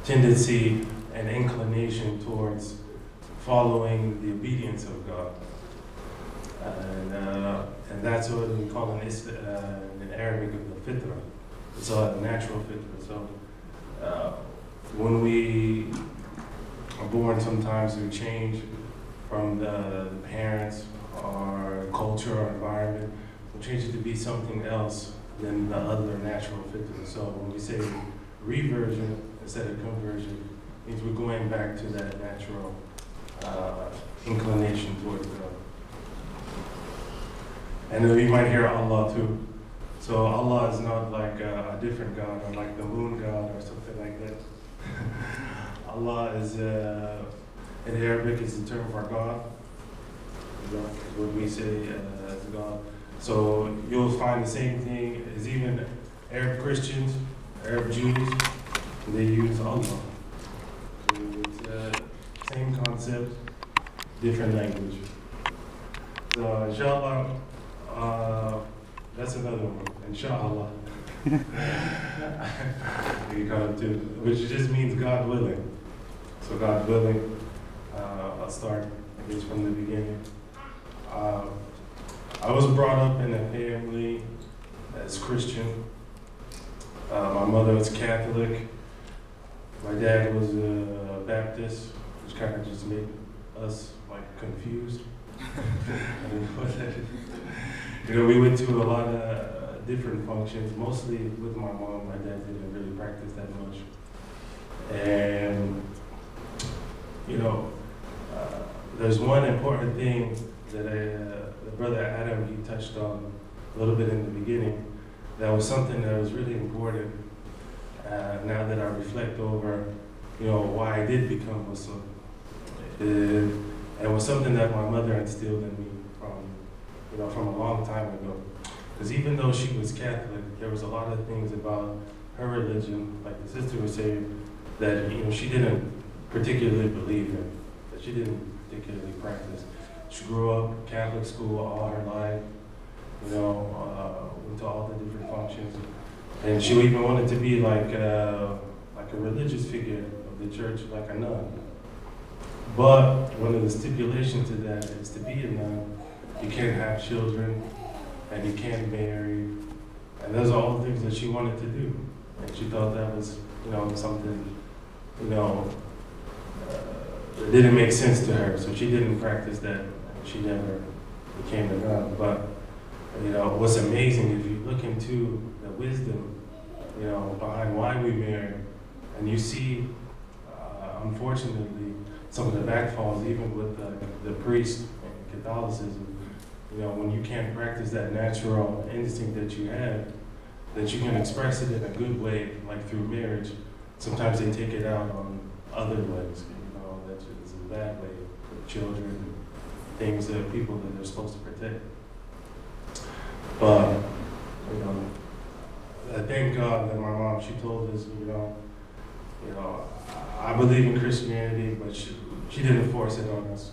tendency and inclination towards following the obedience of God. And that's what we call in Arabic the fitra. It's a natural fitra. So when we are born, sometimes we change from the parents or culture or environment. We change it to be something else than the other natural fitra. So when we say reversion instead of conversion, it means we're going back to that natural inclination towards God. And then you might hear Allah too. So Allah is not like a different God or like the moon God or something like that. Allah is, in Arabic, is the term for God. What we say as God. So you'll find the same thing as even Arab Christians, Arab Jews, they use Allah. So it's same concept, different language. So inshallah, that's another one, inshallah. You call it too, which just means God willing. So God willing, I'll start, I guess, from the beginning. I was brought up in a family that's Christian. My mother was Catholic. My dad was a Baptist, which kind of just made us like confused. I don't know what that is. You know, we went to a lot of different functions, mostly with my mom. My dad didn't really practice that much. And, you know, there's one important thing that Brother Adam, he touched on a little bit in the beginning. That was something that was really important now that I reflect over, you know, why I did become Muslim. It was something that my mother instilled in me from a long time ago. Because even though she was Catholic, there was a lot of things about her religion, like the sister was saying, that, you know, she didn't particularly believe in, that she didn't particularly practice. She grew up Catholic school all her life, you know, went to all the different functions. And she even wanted to be like a religious figure of the church, like a nun. But one of the stipulations to that is to be a nun, you can't have children, and you can't marry. And those are all the things that she wanted to do. And she thought that was, you know, something, you know, that didn't make sense to her. So she didn't practice that. She never became a nun. But, you know, what's amazing, if you look into the wisdom, you know, behind why we marry, and you see, unfortunately, some of the backfalls, even with the priest and Catholicism, you know, when you can't practice that natural instinct that you have, that you can express it in a good way, like through marriage, sometimes they take it out on other ways, you know, that's a bad way for children, things that people that they're supposed to protect. But, you know, I thank God that my mom, she told us, you know, I believe in Christianity, but she didn't force it on us.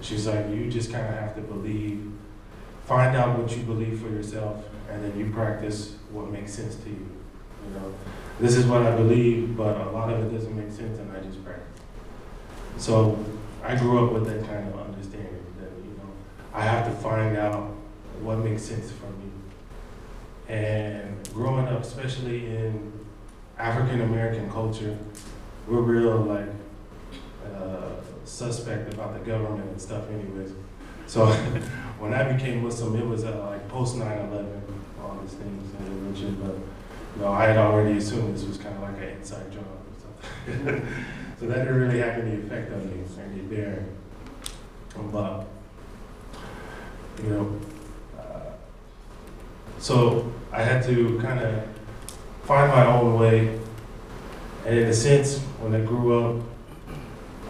She's like, you just kind of have to believe, find out what you believe for yourself, and then you practice what makes sense to you. You know, this is what I believe, but a lot of it doesn't make sense, and I just practice. So I grew up with that kind of understanding that, you know, I have to find out what makes sense for me. And growing up, especially in African American culture, we're real like suspect about the government and stuff anyways. So when I became Muslim, it was like post 9/11, all these things that you mentioned, but you know, I had already assumed this was kind of like an inside job or something. So that didn't really have any effect on me, any bearing. But, you know, so I had to kind of find my own way. And in a sense, when I grew up,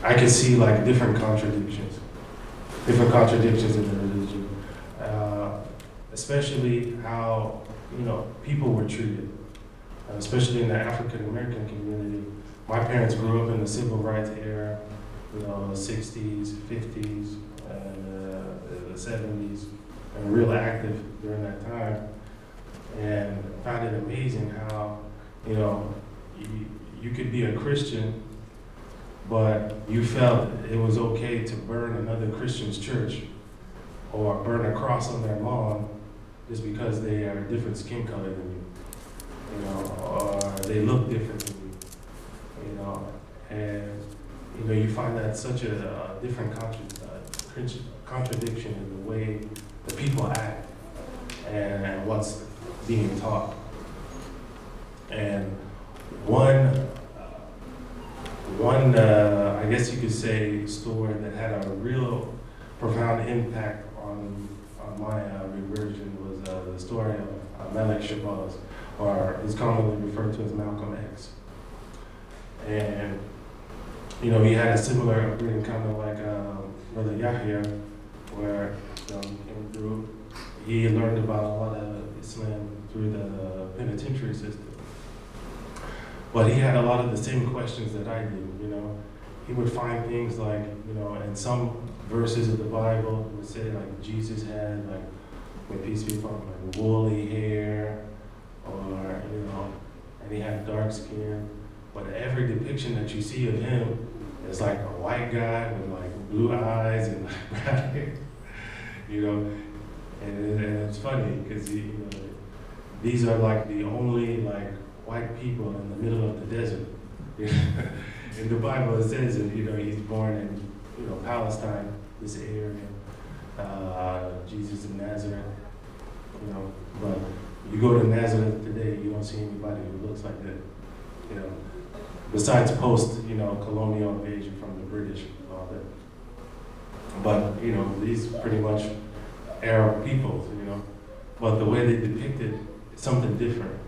I could see like different contradictions in the religion, especially how, you know, people were treated, especially in the African American community. My parents grew up in the civil rights era, you know, the 60s, 50s, and the 70s, and real active during that time. And I found it amazing how, you know, you could be a Christian, but you felt it was okay to burn another Christian's church or burn a cross on their lawn just because they are a different skin color than you, or they look different than and you find that such a different contradiction in the way the people act and what's being taught. And one, I guess you could say, story that had a real profound impact on my reversion was the story of Melech Shabazz, or is commonly referred to as Malcolm X. And he had a similar upbringing, kind of like Brother Yahya, where he came through. He learned about a lot of Islam through the penitentiary system. But he had a lot of the same questions that I did, He would find things like, in some verses of the Bible, it would say like Jesus had, like, when peace be upon him, like woolly hair, or, and he had dark skin. But every depiction that you see of him is like a white guy with like blue eyes and like brown hair, and it's funny because these are like the only like white people in the middle of the desert. In the Bible it says that he's born in Palestine, this area, Jesus of Nazareth, but you go to Nazareth today, you don't see anybody who looks like that, besides post colonial invasion from the British and all that. But these pretty much Arab peoples, but the way they depicted something different.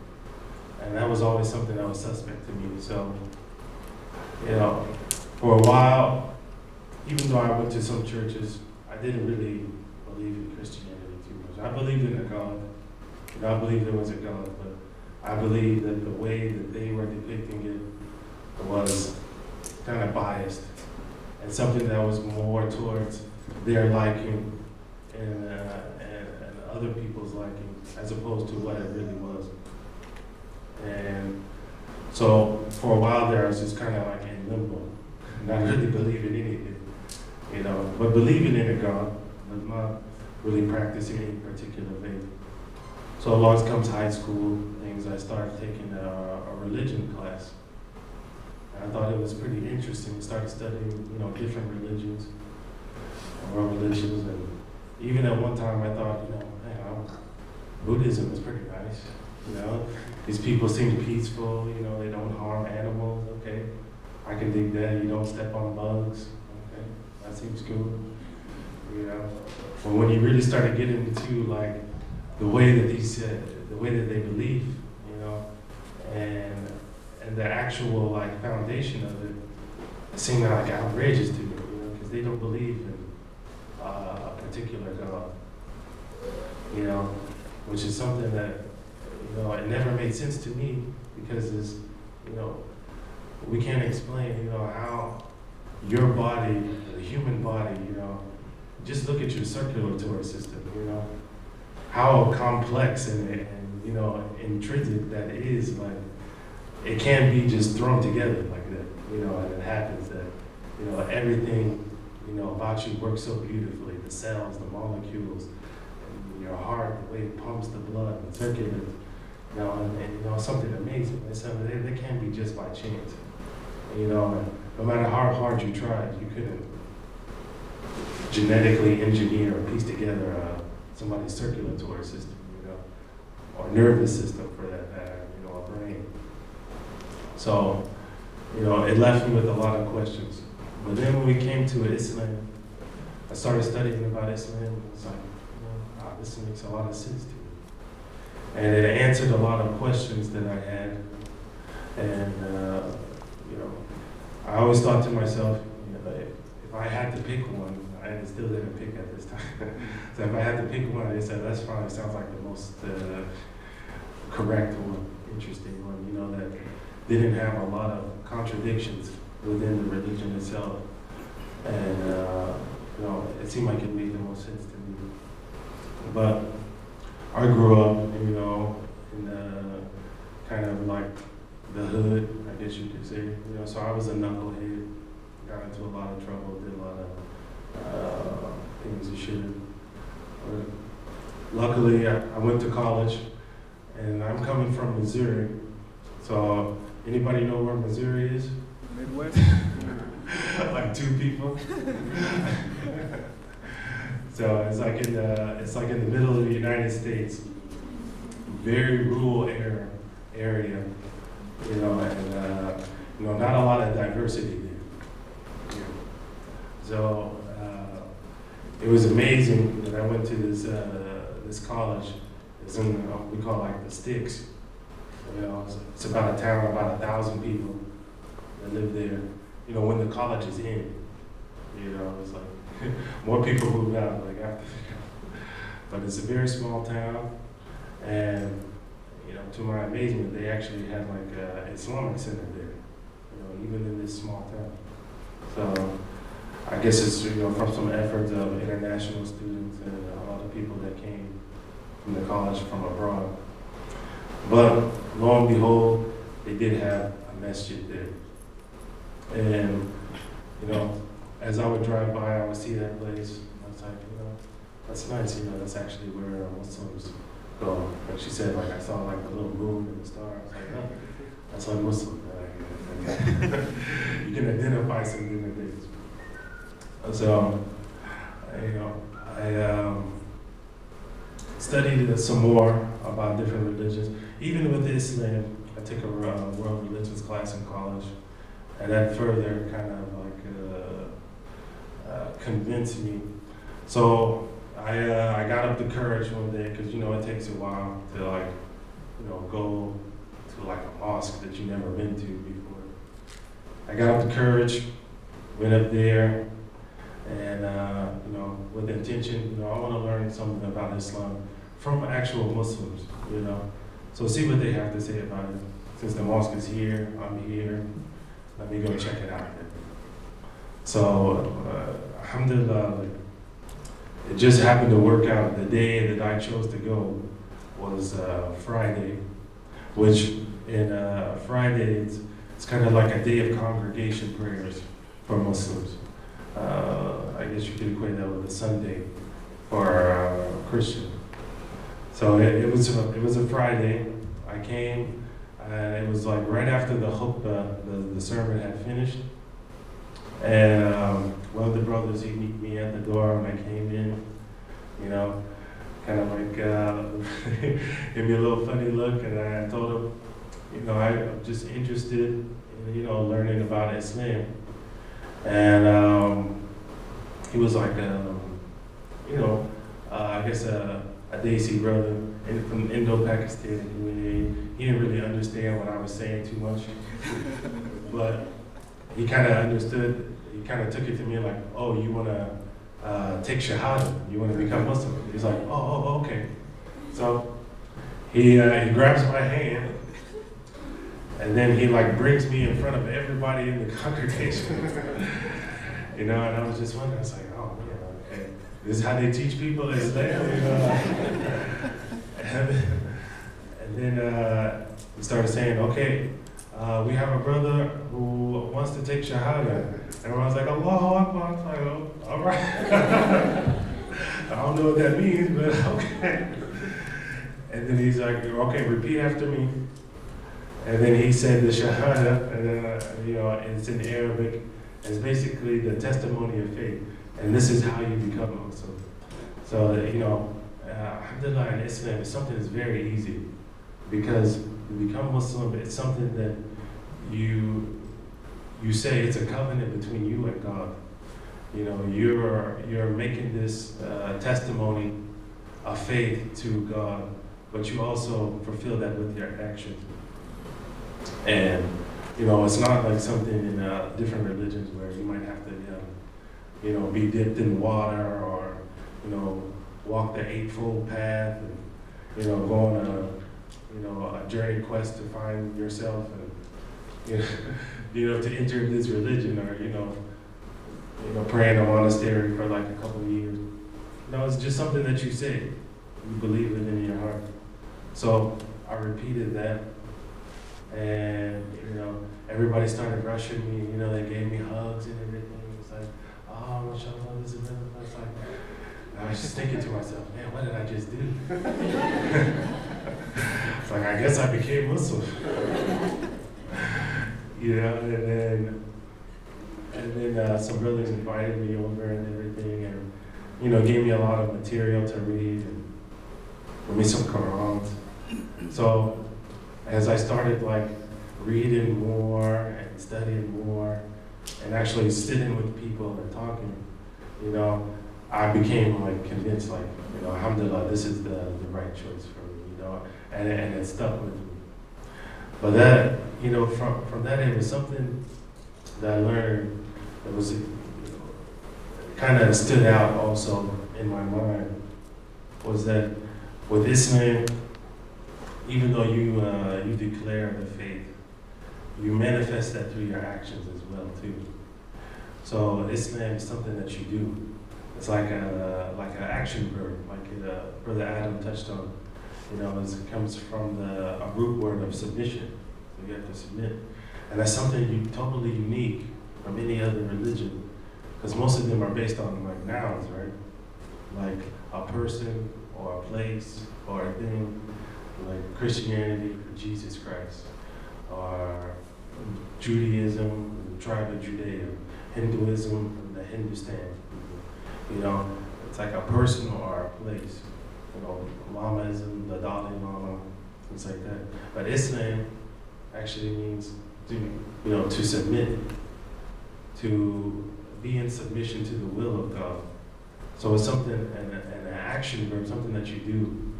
And that was always something that was suspect to me. So, for a while, even though I went to some churches, I didn't really believe in Christianity too much. I believed in a God. I believed there was a God, but I believed that the way that they were depicting it was kind of biased and something that was more towards their liking and other people's liking, as opposed to what it really was. And so for a while there, I was just kind of like in limbo, not really believing anything, but believing in a God, but not really practicing any particular faith. So along comes high school things, I started taking a religion class. And I thought it was pretty interesting. I started studying, different religions, world religions, and even at one time I thought, Buddhism is pretty nice. These people seem peaceful, they don't harm animals, okay. I can dig that, you don't step on bugs, okay, that seems cool. But when you really started getting into like the way that they believe, and the actual like foundation of it seemed like outrageous to me, because they don't believe in a particular God, which is something that it never made sense to me, because it's, we can't explain, how your body, the human body, just look at your circulatory system, how complex and intrinsic that is. Like, it can't be just thrown together like that, and it happens that, everything, about you works so beautifully, the cells, the molecules, and your heart, the way it pumps the blood and circulates. Something amazing. They can't be just by chance. No matter how hard you tried, you couldn't genetically engineer or piece together somebody's circulatory system, or nervous system for that matter, a brain. So, it left me with a lot of questions. But then when we came to Islam, I started studying about Islam, and it's like, wow, this makes a lot of sense to me. And it answered a lot of questions that I had. And, I always thought to myself, if I had to pick one, I still didn't pick at this time. So if I had to pick one, I said, that's probably sounds like the most correct one, interesting one, that didn't have a lot of contradictions within the religion itself. And, it seemed like it made the most sense to me. But I grew up, in kind of like the hood, I guess you could say. You know, so I was a knucklehead, got into a lot of trouble, did a lot of things you shouldn't. Luckily, I went to college, and I'm coming from Missouri. So anybody know where Missouri is? Midwest? Like 2 people. So it's like in the middle of the United States, very rural area, you know, and you know, not a lot of diversity there. Yeah. So it was amazing that I went to this college. It's in we call like the Sticks. You know, it's about a town, about 1,000 people that live there. You know, when the college is in, you know, it's like more people move out like after. But it's a very small town, and you know, to my amazement, they actually have like an Islamic center there. You know, even in this small town. So I guess it's, you know, from some efforts of international students and a lot of people that came from the college from abroad. But lo and behold, they did have a masjid there. And, you know, as I would drive by, I would see that place. I was like, you know, that's nice, you know, that's actually where Muslims go. Like she said, like I saw like a little moon and the stars. I was like, oh, that's like Muslim. You can identify some different things. So, you know, I studied some more about different religions. Even with Islam, I took a world religions class in college, and that further kind of like convinced me. So I got up the courage one day, because you know it takes a while to like, you know, go to like a mosque that you never been to before. I got up the courage, went up there, and you know, with the intention, you know, I want to learn something about Islam from actual Muslims, you know. So see what they have to say about it. Since the mosque is here, I'm here, let me go check it out. So, alhamdulillah, like, it just happened to work out. The day that I chose to go was Friday, which in Friday, it's kind of like a day of congregation prayers for Muslims. I guess you could equate that with a Sunday for Christian. So it was a Friday. I came, and it was like right after the khutbah, the sermon had finished. And one of the brothers, he met me at the door when I came in, you know, kind of like gave me a little funny look, and I told him, you know, I'm just interested in, you know, learning about Islam. And he was like, you know, I guess a Desi brother from Indo-Pakistan community. He didn't really understand what I was saying too much, but he kind of understood. He kind of took it to me like, oh, you want to take Shahada, you want to become Muslim. He's like, oh, okay. So he grabs my hand, and then he like brings me in front of everybody in the congregation. You know, and I was just wondering, I was like, oh, yeah, okay. This is how they teach people Islam, you know? And then he started saying, okay, we have a brother who wants to take Shahada. And I was like, Allahu Akbar. I was like, oh, all right. I don't know what that means, but okay. And then he's like, okay, repeat after me. And then he said the Shahada, and you know, it's in Arabic. It's basically the testimony of faith. And this is how you become Muslim. So, you know, alhamdulillah, in Islam, it's something that's very easy. Because to become Muslim, it's something that you say it's a covenant between you and God. You know, you're making this testimony of faith to God, but you also fulfill that with your actions. And you know, it's not like something in different religions where you might have to, you know, be dipped in water or, you know, walk the eightfold path and, you know, go on a journey quest to find yourself and, you know, to enter this religion or, you know, pray in a monastery for like a couple of years. No, it's just something that you say. You believe it in your heart. So I repeated that. And, everybody started rushing me, they gave me hugs and everything. It's like, oh, mashallah, this is really, it's like, I was just thinking to myself, man, what did I just do? It's like, I guess I became Muslim. And then some brothers invited me over and everything, and, gave me a lot of material to read, and gave me some Qur'ans. So, as I started, reading more and studying more, and actually sitting with people and talking, I became convinced, alhamdulillah, this is the right choice for me, and it stuck with me. But that, from that, it was something that I learned that was, kind of stood out also in my mind, was that with Islam, even though you declare the faith, you manifest that through your actions as well too. So Islam is something that you do. It's like an action verb, like Brother Adam touched on. It comes from a root word of submission. So you have to submit, and that's something totally unique from any other religion, because most of them are based on nouns, right? Like a person or a place or a thing, like Christianity, Jesus Christ, or Judaism, the tribe of Judea, Hinduism, from the Hindustan people. It's like a person or a place. Lamaism, the Dalai Lama, things like that. But Islam actually means to submit, to be in submission to the will of God. So it's something, an action verb, something that you do,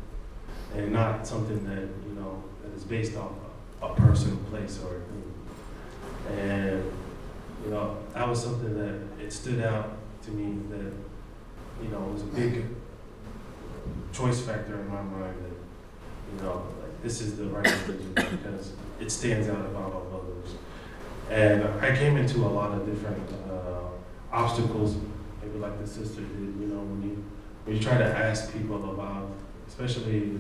and not something that, that is based on a person, place, or a thing. And, that was something that it stood out to me that, was a big choice factor in my mind that, this is the right religion because it stands out above all others. And I came into a lot of different obstacles, maybe like the sister did, when you try to ask people about, especially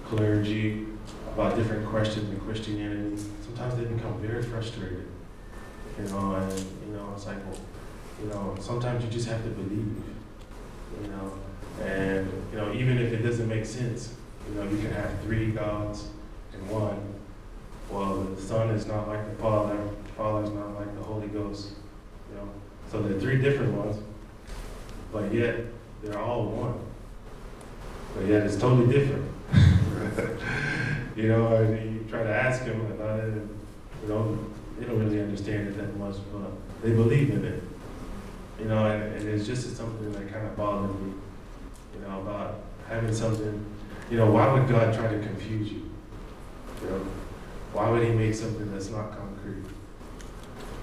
clergy, about different questions in Christianity, sometimes they become very frustrated, and, it's like, well, sometimes you just have to believe, and, even if it doesn't make sense, you can have three gods in one. Well, the Son is not like the Father is not like the Holy Ghost, So they're three different ones, but yet they're all one. But yet it's totally different. And you try to ask them about it, and, they don't really understand it that much, but they believe in it. And it's just something that kind of bothered me, about having something, why would God try to confuse you? Why would he make something that's not concrete?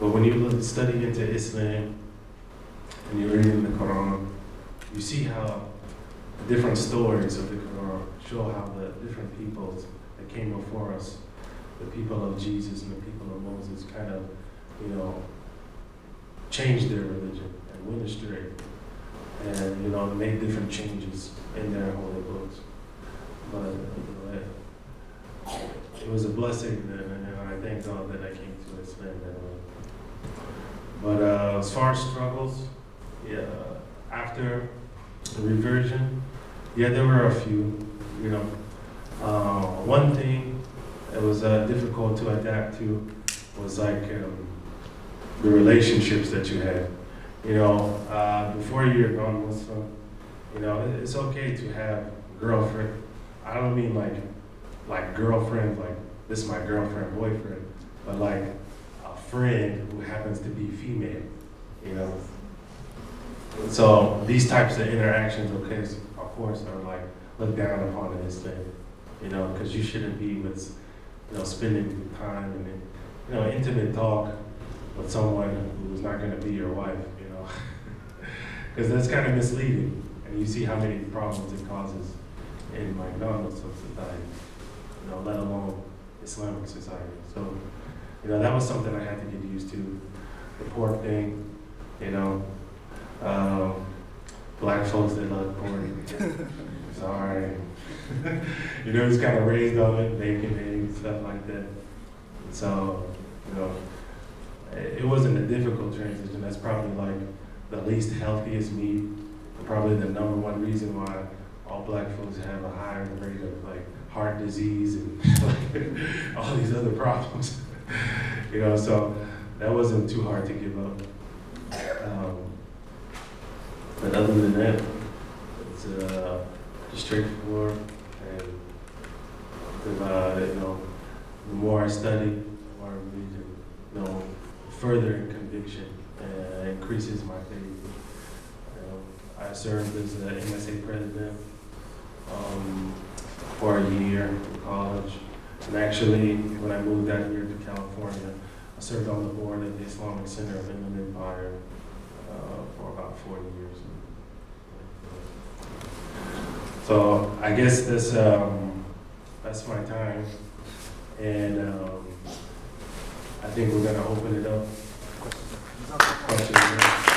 But when you study into Islam, and you're reading the Quran, you see how the different stories of the Quran show how the different peoples that came before us, the people of Jesus and the people of Moses, kind of, changed their religion and went astray, and made different changes in their holy books. But it was a blessing, and I thank God that I came to Islam that way. But as far as struggles, after the reversion, there were a few. One thing that was difficult to adapt to was the relationships that you had. Before you're gone Muslim, it's okay to have girlfriend. I don't mean like girlfriend, like this is my girlfriend, boyfriend, but like a friend who happens to be female, So these types of interactions, of course, are looked down upon in this thing, because you shouldn't be with, spending time and, intimate talk with someone who's not going to be your wife, because that's kind of misleading, and you see how many problems it causes in non-Muslim society, let alone Islamic society. So, that was something I had to get used to. The pork thing, black folks that love pork. Sorry. He was kind of raised on it, bacon, eggs, stuff like that. So, you know, it wasn't a difficult transition. That's probably like the least healthiest me. Probably the number one reason why all black folks have a higher rate of like heart disease and like, all these other problems. You know, so that wasn't too hard to give up. But other than that, it's just straightforward. And you know, the more I study, the more I read, and, you know, further in conviction increases my faith. You know, I served as the MSA president for a year in college. And actually, when I moved out here to California, I served on the board at the Islamic Center of Inland Empire for about 40 years. So I guess that's my time. And I think we're going to open it up. Questions.